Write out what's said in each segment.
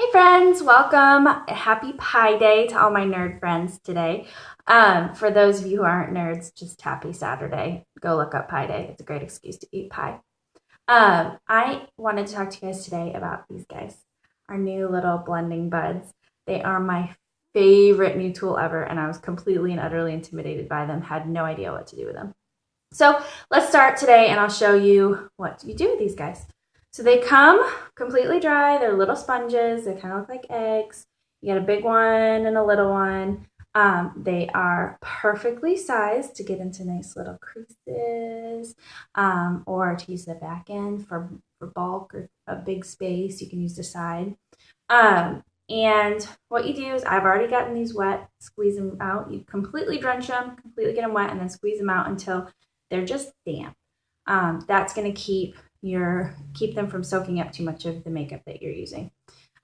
Hey friends, welcome. Happy Pi Day to all my nerd friends today. For those of you who aren't nerds, just happy Saturday. Go look up Pi Day. It's a great excuse to eat pie. I wanted to talk to you guys today about these guys, our new little blending buds. They are my favorite new tool ever, and I was completely and utterly intimidated by them, had no idea what to do with them. So let's start today, and I'll show you what you do with these guys. So they come completely dry. They're little sponges. They kind of look like eggs. You get a big one and a little one. They are perfectly sized to get into nice little creases, or to use the back end for bulk or a big space. You can use the side. And what you do is I've already gotten these wet, squeeze them out. You completely drench them, completely get them wet, and then squeeze them out until they're just damp. That's going to keep them from soaking up too much of the makeup that you're using.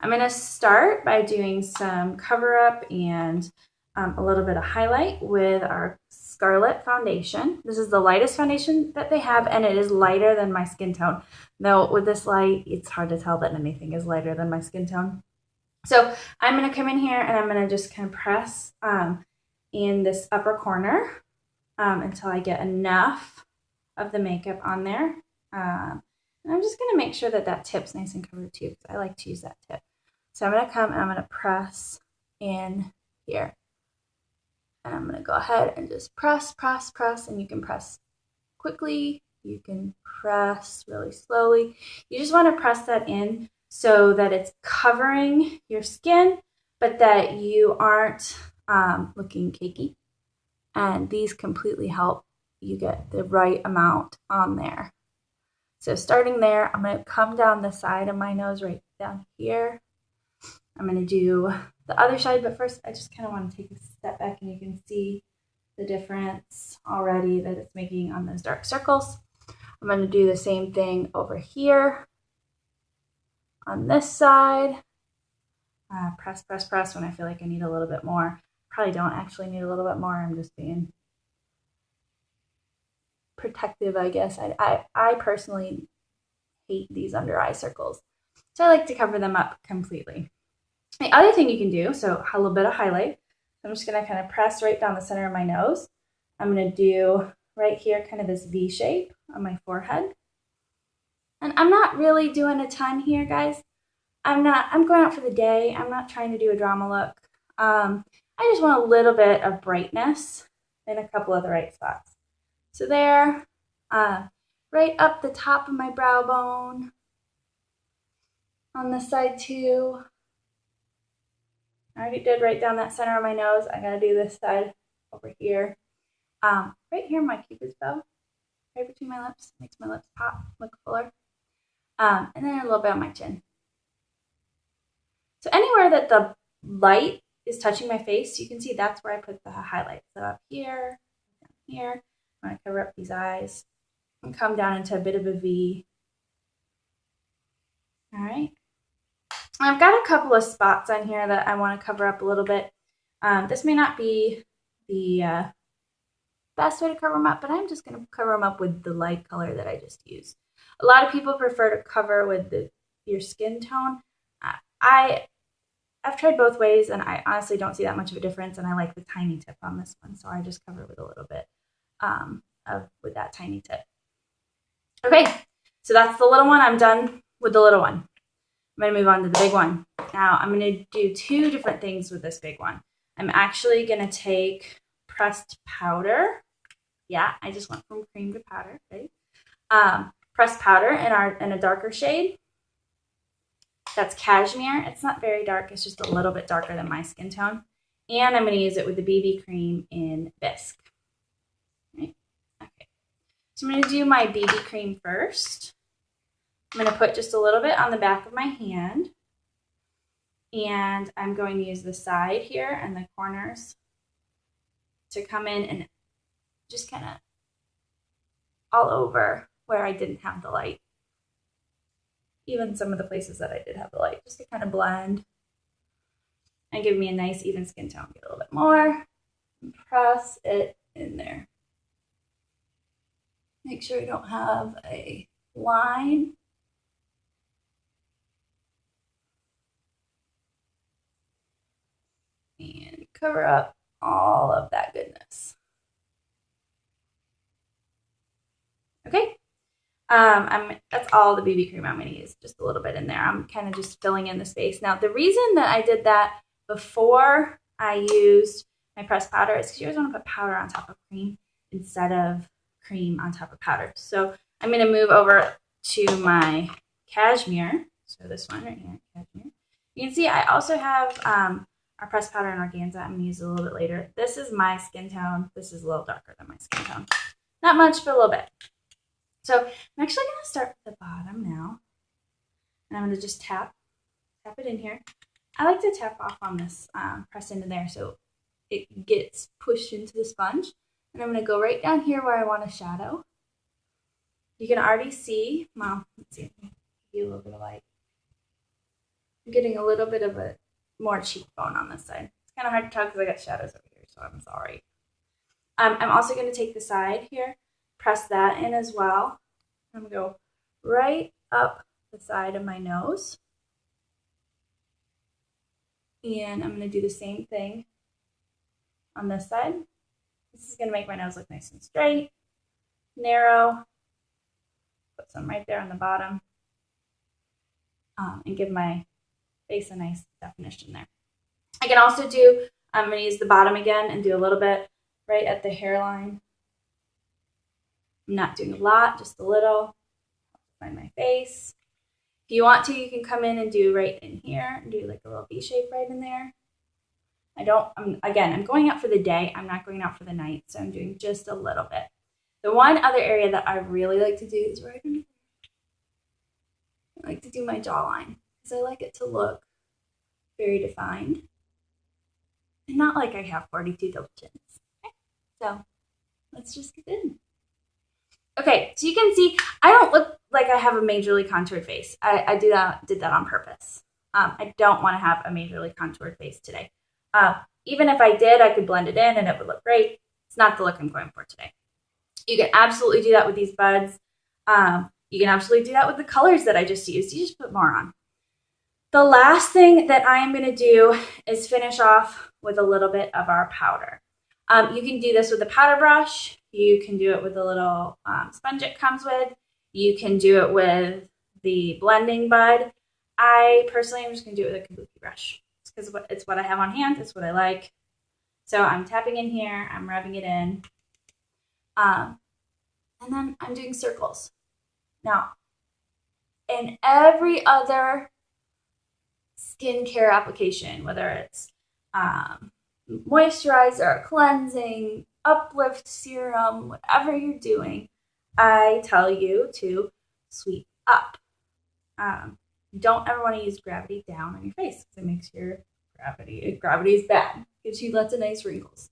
I'm going to start by doing some cover up and a little bit of highlight with our Scarlet foundation. This is the lightest foundation that they have, and it is lighter than my skin tone. Though with this light, it's hard to tell that anything is lighter than my skin tone. So I'm going to come in here and I'm going to just kind of press in this upper corner until I get enough of the makeup on there. And I'm just going to make sure that that tip's nice and covered too, because I like to use that tip. So I'm going to come and I'm going to press in here. And I'm going to go ahead and just press, press, press. And you can press quickly. You can press really slowly. You just want to press that in so that it's covering your skin, but that you aren't looking cakey. And these completely help you get the right amount on there. So starting there, I'm going to come down the side of my nose right down here. I'm going to do the other side, but first I just kind of want to take a step back and you can see the difference already that it's making on those dark circles. I'm going to do the same thing over here on this side. Press, press, press when I feel like I need a little bit more. Probably don't actually need a little bit more. I'm just being protective, I guess. I personally hate these under eye circles, so I like to cover them up completely. The other thing you can do, so a little bit of highlight. I'm just going to kind of press right down the center of my nose. I'm going to do right here kind of this V shape on my forehead. And I'm not really doing a ton here, guys. I'm going out for the day. I'm not trying to do a drama look. I just want a little bit of brightness in a couple of the right spots. So there, right up the top of my brow bone, on this side too. I already did right down that center of my nose. I gotta do this side over here. Right here, my cupid's bow, right between my lips, makes my lips pop, look fuller. And then a little bit on my chin. So anywhere that the light is touching my face, you can see that's where I put the highlight. So up here, down here, I'm gonna cover up these eyes and come down into a bit of a V. All right. I've got a couple of spots on here that I want to cover up a little bit. This may not be the best way to cover them up, but I'm just going to cover them up with the light color that I just used. A lot of people prefer to cover with your skin tone. I've tried both ways, and I honestly don't see that much of a difference, and I like the tiny tip on this one, so I just cover it with a little bit with that tiny tip. Okay, so that's the little one. I'm done with the little one. I'm going to move on to the big one. Now, I'm going to do two different things with this big one. I'm actually going to take pressed powder. Yeah, I just went from cream to powder, right? Pressed powder in a darker shade. That's cashmere. It's not very dark. It's just a little bit darker than my skin tone. And I'm going to use it with the BB cream in Bisque. Right? Okay. So I'm going to do my BB cream first. I'm going to put just a little bit on the back of my hand, and I'm going to use the side here and the corners to come in and just kind of all over where I didn't have the light. Even some of the places that I did have the light, just to kind of blend and give me a nice even skin tone. Get a little bit more and press it in there. Make sure you don't have a line. cover up all of that goodness. Okay. That's all the BB cream I'm going to use, just a little bit in there. I'm kind of just filling in the space. Now, the reason that I did that before I used my pressed powder is because you always want to put powder on top of cream instead of cream on top of powder. So I'm going to move over to my cashmere. So this one right here, cashmere. You can see I also have our pressed powder and organza. I'm going to use it a little bit later. This is my skin tone. This is a little darker than my skin tone. Not much, but a little bit. So I'm actually going to start with the bottom now. And I'm going to just tap it in here. I like to tap off on this, press into there so it gets pushed into the sponge. And I'm going to go right down here where I want a shadow. You can already see, well, let's see, give you a little bit of light. I'm getting a little bit of a more cheekbone on this side. It's kind of hard to tell because I got shadows over here, so I'm sorry. I'm also going to take the side here, press that in as well. I'm going to go right up the side of my nose. And I'm going to do the same thing on this side. This is going to make my nose look nice and straight, narrow. Put some right there on the bottom. And give my face a nice definition there. I can also do, I'm going to use the bottom again and do a little bit right at the hairline. I'm not doing a lot, just a little. Find my face. If you want to, you can come in and do right in here and do like a little V shape right in there. I'm going out for the day. I'm not going out for the night, so I'm doing just a little bit. The one other area that I really like to do is right in here. I like to do my jawline because I like it to look very defined and not like I have 42 double chins. Okay, so let's just get in. Okay, so you can see I don't look like I have a majorly contoured face. I did that on purpose. I don't want to have a majorly contoured face today. Even if I did, I could blend it in and it would look great. It's not the look I'm going for today. You can absolutely do that with these buds. You can absolutely do that with the colors that I just used. You just put more on. The last thing that I am going to do is finish off with a little bit of our powder. You can do this with a powder brush. You can do it with a little sponge it comes with. You can do it with the blending bud. I personally am just going to do it with a kabuki brush. It's because it's what I have on hand. It's what I like. So I'm tapping in here. I'm rubbing it in. And then I'm doing circles. Now, in every other skincare application, whether it's moisturizer, cleansing, uplift serum, whatever you're doing, I tell you to sweep up. You don't ever want to use gravity down on your face because it makes your gravity is bad. Gives you lots of nice wrinkles.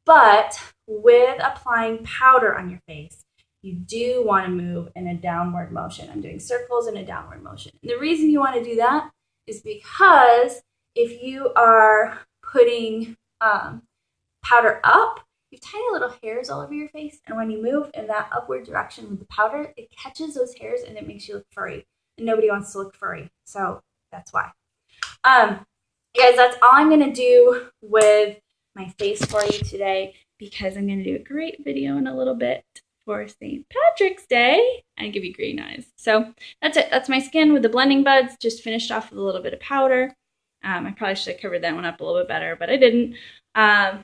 But with applying powder on your face, you do want to move in a downward motion. I'm doing circles in a downward motion. And the reason you want to do that is because if you are putting powder up, you have tiny little hairs all over your face. And when you move in that upward direction with the powder, it catches those hairs and it makes you look furry. And nobody wants to look furry. So that's why. Guys, that's all I'm going to do with my face for you today because I'm going to do a great video in a little bit for St. Patrick's Day and give you green eyes. So that's it. That's my skin with the blending buds. Just finished off with a little bit of powder. I probably should have covered that one up a little bit better, but I didn't. What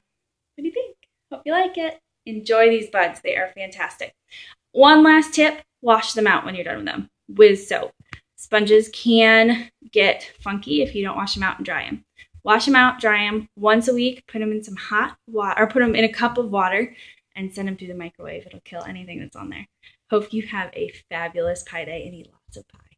do you think? Hope you like it. Enjoy these buds. They are fantastic. One last tip, wash them out when you're done with them with soap. Sponges can get funky if you don't wash them out and dry them. Wash them out, dry them once a week, put them in some hot water, or put them in a cup of water and send them through the microwave. It'll kill anything that's on there. Hope you have a fabulous pie day and eat lots of pie.